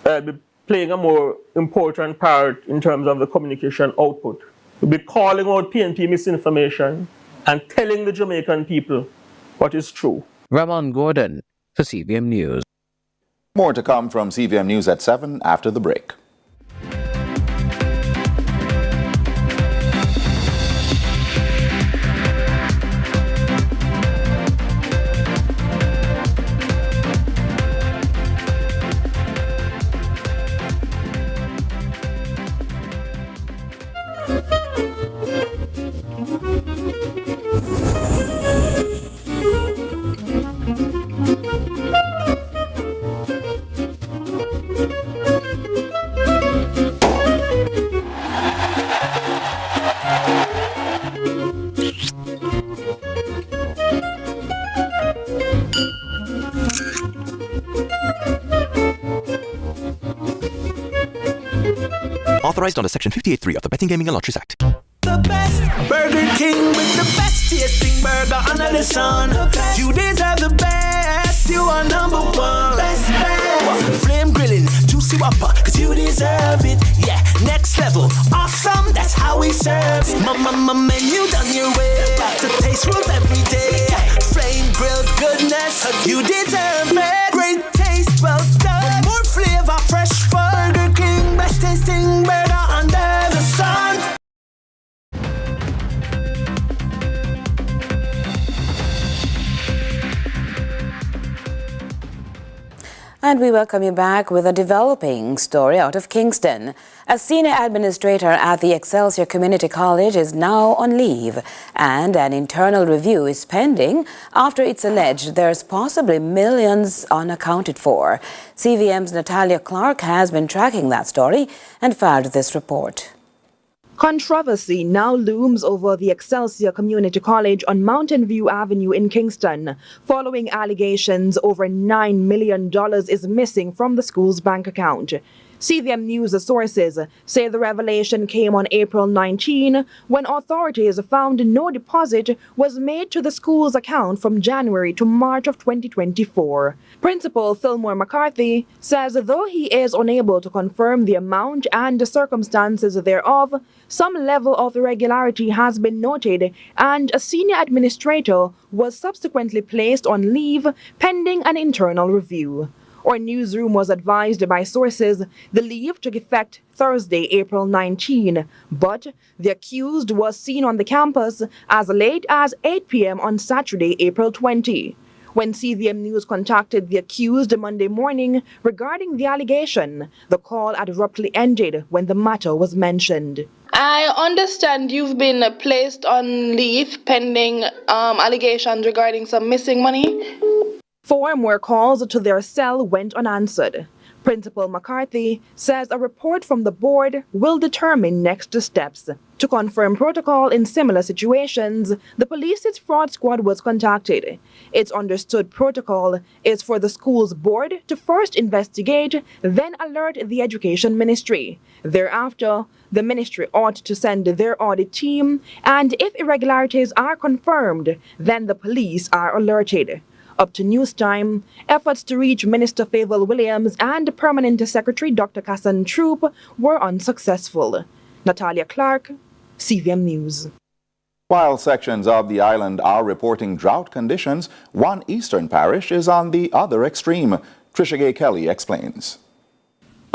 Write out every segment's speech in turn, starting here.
be playing a more important part in terms of the communication output. We'll be calling out PNP misinformation and telling the Jamaican people what is true. Ramon Gordon for CVM News. More to come from CVM News at 7 after the break. Authorized under Section 58.3 of the Betting, Gaming and Lotteries Act. The best Burger King with the best tasting burger under the sun. You deserve the best. You are number one. Best. Flame grilling, juicy whopper, cause you deserve it. Yeah, next level, awesome. That's how we serve it. My menu done your way. Got the taste rules every day. Flame grilled goodness, you deserve it. Great taste, well done. More flavor, fresh Burger King, best tasting burger under the sun. And we welcome you back with a developing story out of Kingston. A senior administrator at the Excelsior Community College is now on leave, and an internal review is pending after it's alleged there's possibly millions unaccounted for. CVM's Natalia Clark has been tracking that story and filed this report. Controversy now looms over the Excelsior Community College on Mountain View Avenue in Kingston, following allegations over $9 million is missing from the school's bank account. CVM News sources say the revelation came on April 19 when authorities found no deposit was made to the school's account from January to March of 2024. Principal Fillmore McCarthy says though he is unable to confirm the amount and the circumstances thereof, some level of irregularity has been noted and a senior administrator was subsequently placed on leave pending an internal review. Our newsroom was advised by sources the leave took effect Thursday, April 19, but the accused was seen on the campus as late as 8 p.m. on Saturday, April 20. When CVM News contacted the accused Monday morning regarding the allegation, the call abruptly ended when the matter was mentioned. I understand you've been placed on leave pending allegations regarding some missing money. 4 more calls to their cell went unanswered. Principal McCarthy says a report from the board will determine next steps. To confirm protocol in similar situations, the police's fraud squad was contacted. Its understood protocol is for the school's board to first investigate, then alert the education ministry. Thereafter, the ministry ought to send their audit team, and if irregularities are confirmed, then the police are alerted. Up to news time, efforts to reach Minister Favour Williams and Permanent Secretary Dr. Cassan Troop were unsuccessful. Natalia Clark, CVM News. While sections of the island are reporting drought conditions, one eastern parish is on the other extreme. Trisha Gay Kelly explains.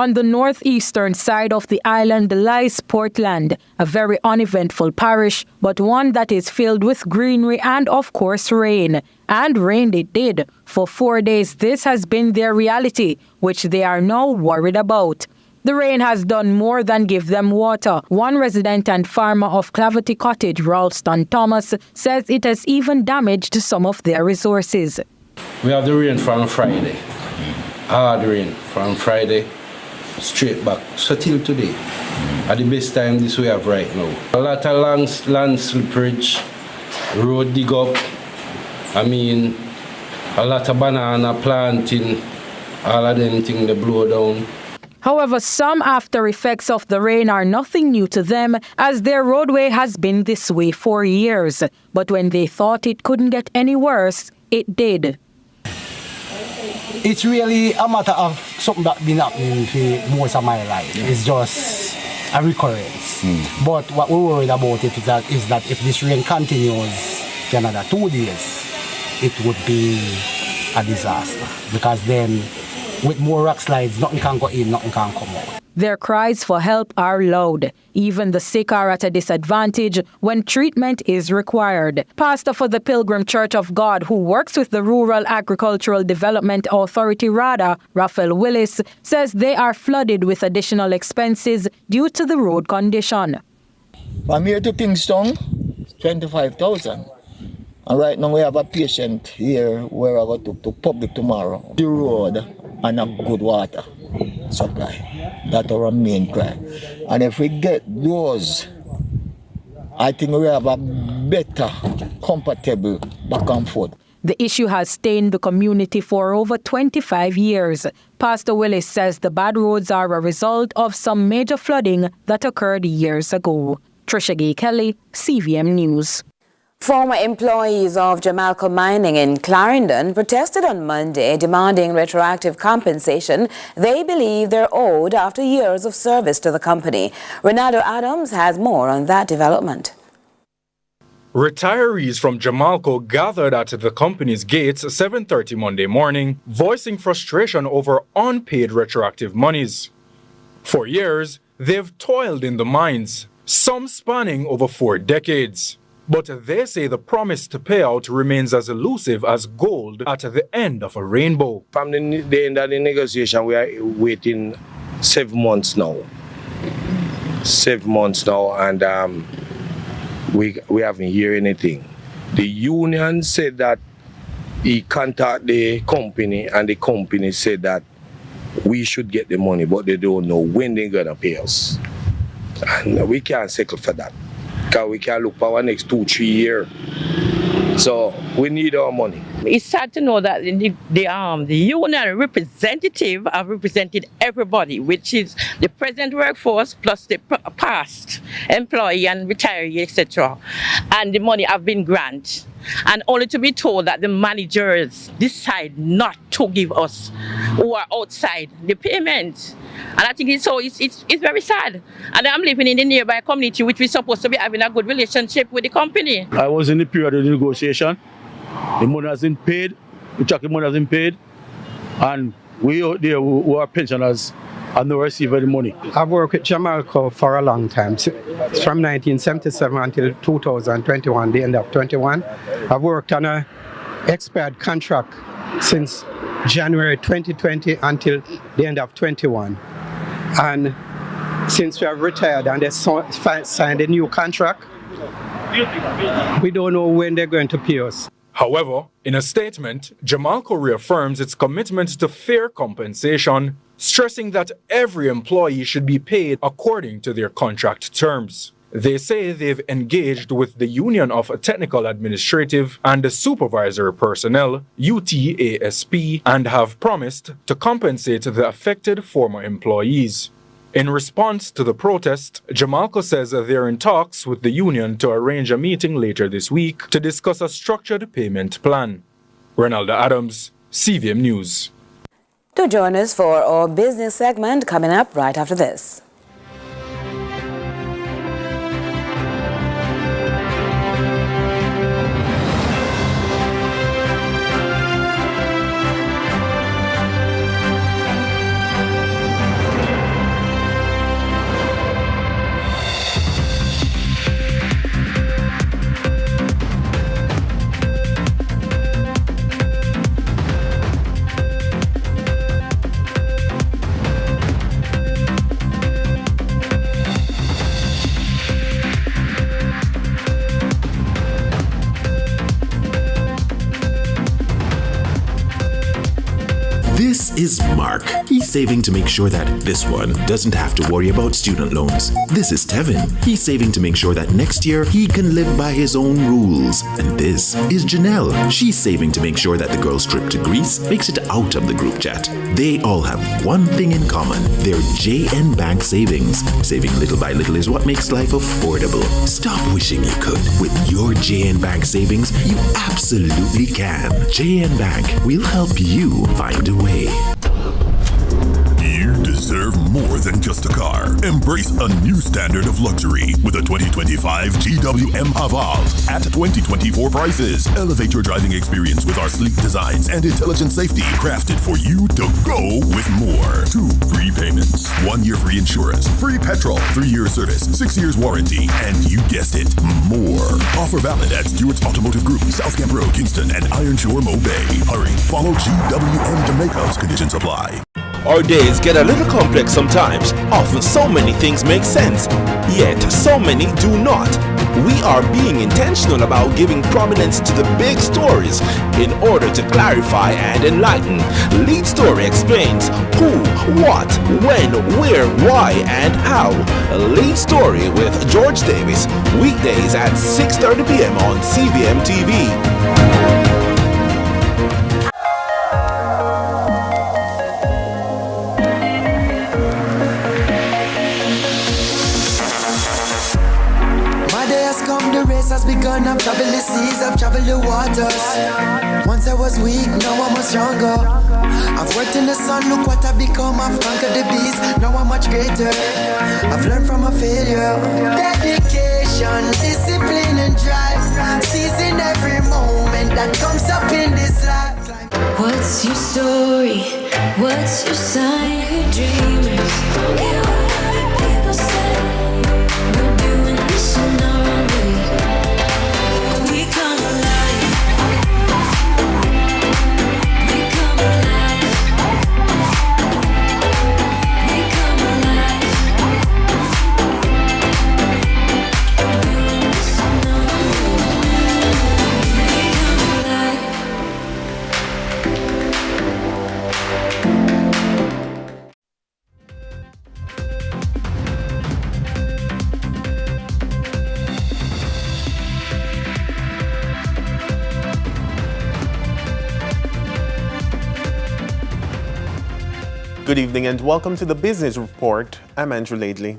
On the northeastern side of the island lies Portland, a very uneventful parish, but one that is filled with greenery and, of course, rain. And rain it did. For 4 days, this has been their reality, which they are now worried about. The rain has done more than give them water. One resident and farmer of Claverty Cottage, Ralston Thomas, says it has even damaged some of their resources. We have the rain from Friday. Hard rain from Friday. Straight back, so till today. At the best time this we have right now. A lot of land slippage, road dig up, a lot of banana planting, all of them things they blow down. However, some after effects of the rain are nothing new to them, as their roadway has been this way for years. But when they thought it couldn't get any worse, it did. It's really a matter of something that's been happening for most of my life. It's just a recurrence. But what we're worried about is that if this rain continues for another 2 days, it would be a disaster. Because then, with more rock slides, nothing can go in, nothing can come out. Their cries for help are loud. Even the sick are at a disadvantage when treatment is required. Pastor for the Pilgrim Church of God, who works with the Rural Agricultural Development Authority, RADA, Raphael Willis, says they are flooded with additional expenses due to the road condition. From here to Kingston, 25,000. And right now we have a patient here where I go to public tomorrow. The road and a good water supply. That's our main cry. And if we get those, I think we have a better, comfortable back and forth. The issue has stained the community for over 25 years. Pastor Willis says the bad roads are a result of some major flooding that occurred years ago. Trisha Gay Kelly, CVM News. Former employees of Jamalco Mining in Clarendon protested on Monday demanding retroactive compensation they believe they're owed after years of service to the company. Ronaldo Adams has more on that development. Retirees from Jamalco gathered at the company's gates 7:30 Monday morning, voicing frustration over unpaid retroactive monies. For years, they've toiled in the mines, some spanning over 4 decades. But they say the promised payout remains as elusive as gold at the end of a rainbow. From the end of the negotiation, we are waiting 7 months now. 7 months now, and we haven't heard anything. The union said that he contacted the company, and the company said that we should get the money, but they don't know when they're going to pay us. And we can't settle for that, because we can't look for our next 2-3 years. So we need our money. It's sad to know that the union representative have represented everybody, which is the present workforce plus the past employee and retiree, etc. And the money have been granted. And only to be told that the managers decide not to give us who are outside the payment. And I think it's very sad. And I'm living in the nearby community, which we're supposed to be having a good relationship with the company. I was in the period of the negotiation. The money hasn't paid, the tracking money hasn't paid, and we out there who are pensioners and don't receive any money. I've worked with Jamalco for a long time, from 1977 until 2021, the end of 21. I've worked on an expired contract since January 2020 until the end of 21. And since we have retired and they signed a new contract, we don't know when they're going to pay us. However, in a statement, Jamalco reaffirms its commitment to fair compensation, stressing that every employee should be paid according to their contract terms. They say they've engaged with the Union of Technical Administrative and Supervisory Personnel, UTASP, and have promised to compensate the affected former employees. In response to the protest, Jamalco says they're in talks with the union to arrange a meeting later this week to discuss a structured payment plan. Ronaldo Adams, CVM News. To join us for our business segment coming up right after this. is Mark. He's saving to make sure that this one doesn't have to worry about student loans. This is Tevin. He's saving to make sure that next year he can live by his own rules. And this is Janelle. She's saving to make sure that the girls' trip to Greece makes it out of the group chat. They all have one thing in common. Their JN Bank savings. Saving little by little is what makes life affordable. Stop wishing you could. With your JN Bank savings, you absolutely can. JN Bank will help you find a way. You deserve more than just a car. Embrace a new standard of luxury with a 2025 GWM Haval at 2024 prices. Elevate your driving experience with our sleek designs and intelligent safety, crafted for you to go with more. 2 free payments, 1 year free insurance, free petrol, 3-year service, 6 years warranty, and you guessed it, more. Offer valid at Stewart's Automotive Group, South Camp Road, Kingston, and Iron Shore, Mo Bay. Hurry, follow GWM Jamaica's conditions apply. Our days get a little complex sometimes. Often so many things make sense, yet so many do not. We are being intentional about giving prominence to the big stories in order to clarify and enlighten. Lead Story explains who, what, when, where, why, and how. Lead Story with George Davis, weekdays at 6:30 p.m. on CVM TV. Has begun, I've traveled the seas, I've traveled the waters. Once I was weak, now I'm much stronger. I've worked in the sun, look what I've become. I've conquered the beast, now I'm much greater. I've learned from a failure. Dedication, discipline and drive. Seizing every moment that comes up in this life. What's your story? What's your sign? We're dreamers. Don't care what other people say. We're doing this in our own way. We come alive. We come alive. We come alive. We're doing this in our own way. We come alive. Good evening and welcome to the Business Report. I'm Andrew Laidley.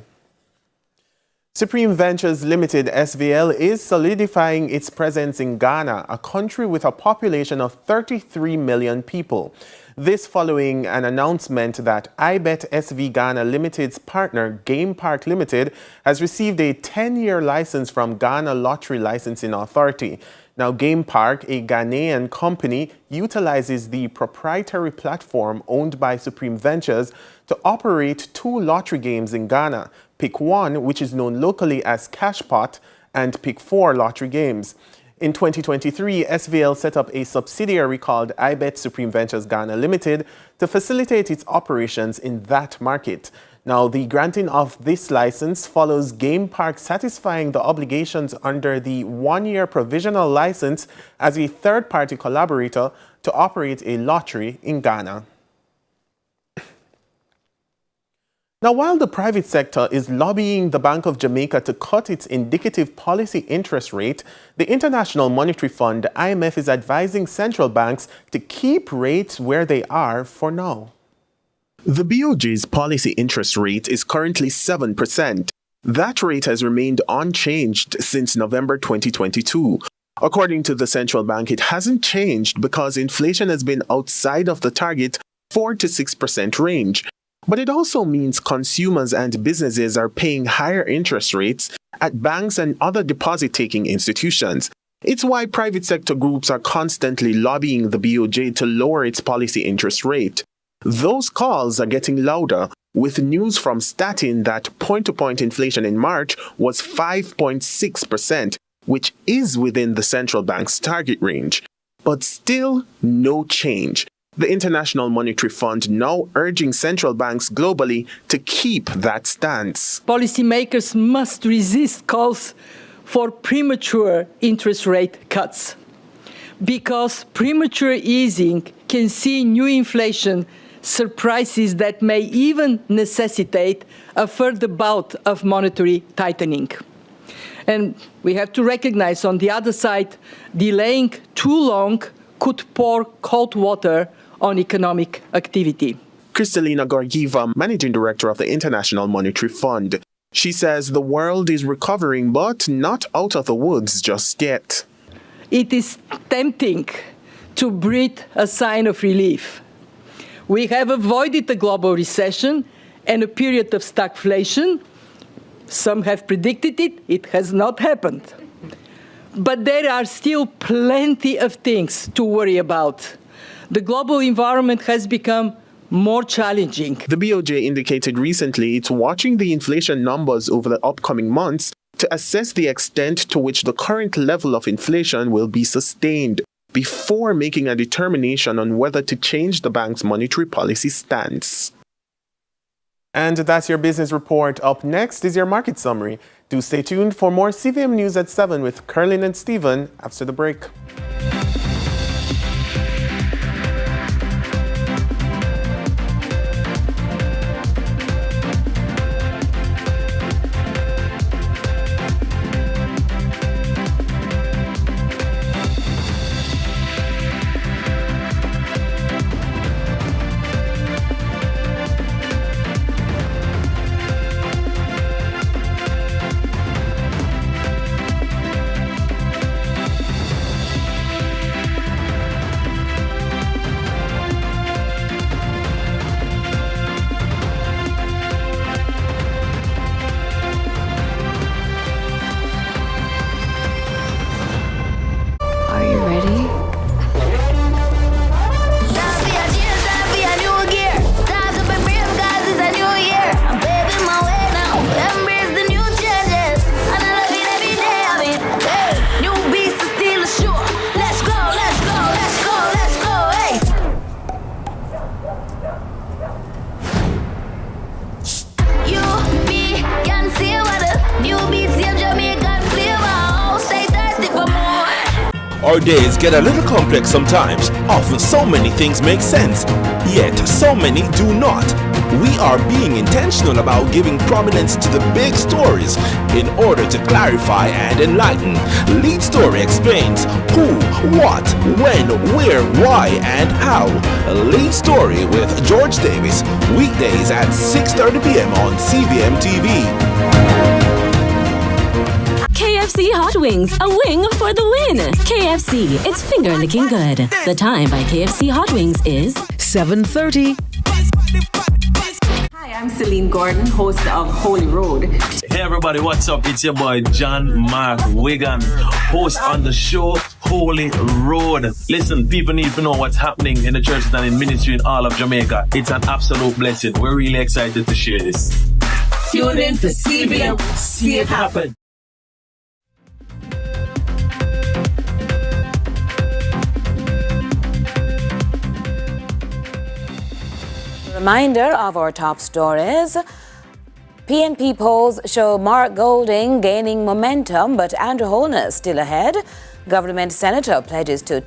Supreme Ventures Limited, SVL, is solidifying its presence in Ghana, a country with a population of 33 million people. This following an announcement that iBet SV Ghana Limited's partner, Game Park Limited, has received a 10-year license from Ghana Lottery Licensing Authority. Now, Game Park, a Ghanaian company, utilizes the proprietary platform owned by Supreme Ventures to operate 2 lottery games in Ghana, Pick 1, which is known locally as Cashpot, and Pick 4 lottery games. In 2023, SVL set up a subsidiary called iBet Supreme Ventures Ghana Limited to facilitate its operations in that market. Now, the granting of this license follows Game Park satisfying the obligations under the 1-year provisional license as a third-party collaborator to operate a lottery in Ghana. Now, while the private sector is lobbying the Bank of Jamaica to cut its indicative policy interest rate, the International Monetary Fund, IMF, is advising central banks to keep rates where they are for now. The BOJ's policy interest rate is currently 7%. That rate has remained unchanged since November 2022. According to the central bank, it hasn't changed because inflation has been outside of the target 4 to 6% range. But it also means consumers and businesses are paying higher interest rates at banks and other deposit-taking institutions. It's why private sector groups are constantly lobbying the BOJ to lower its policy interest rate. Those calls are getting louder, with news from Statin that point-to-point inflation in March was 5.6%, which is within the central bank's target range. But still, no change. The International Monetary Fund now urging central banks globally to keep that stance. Policymakers must resist calls for premature interest rate cuts, because premature easing can see new inflation surprises that may even necessitate a further bout of monetary tightening. And we have to recognize, on the other side, delaying too long could pour cold water on economic activity. Kristalina Gorgieva, Managing Director of the International Monetary Fund. She says the world is recovering, but not out of the woods just yet. It is tempting to breathe a sign of relief. We have avoided a global recession and a period of stagflation. Some have predicted it. It has not happened. But there are still plenty of things to worry about. The global environment has become more challenging. The BOJ indicated recently it's watching the inflation numbers over the upcoming months to assess the extent to which the current level of inflation will be sustained before making a determination on whether to change the bank's monetary policy stance. And that's your business report. Up next is your market summary. Do stay tuned for more CVM News at 7 with Curlin and Stephen after the break. Our days get a little complex sometimes. Often so many things make sense, yet so many do not. We are being intentional about giving prominence to the big stories in order to clarify and enlighten. Lead Story explains who, what, when, where, why, and how. Lead Story with George Davis, weekdays at 6:30 p.m. on CVM TV. KFC Hot Wings, a wing for the win. KFC, it's finger licking good. The time by KFC Hot Wings is 7:30. Hi, I'm Celine Gordon, host of Holy Road. Hey everybody, what's up? It's your boy John Mark Wigan, host on the show Holy Road. Listen, people need to know what's happening in the churches and in ministry in all of Jamaica. It's an absolute blessing. We're really excited to share this. Tune in to CVM, see it happen. Reminder of our top stories. PNP polls show Mark Golding gaining momentum, but Andrew Holness still ahead. Government senator pledges to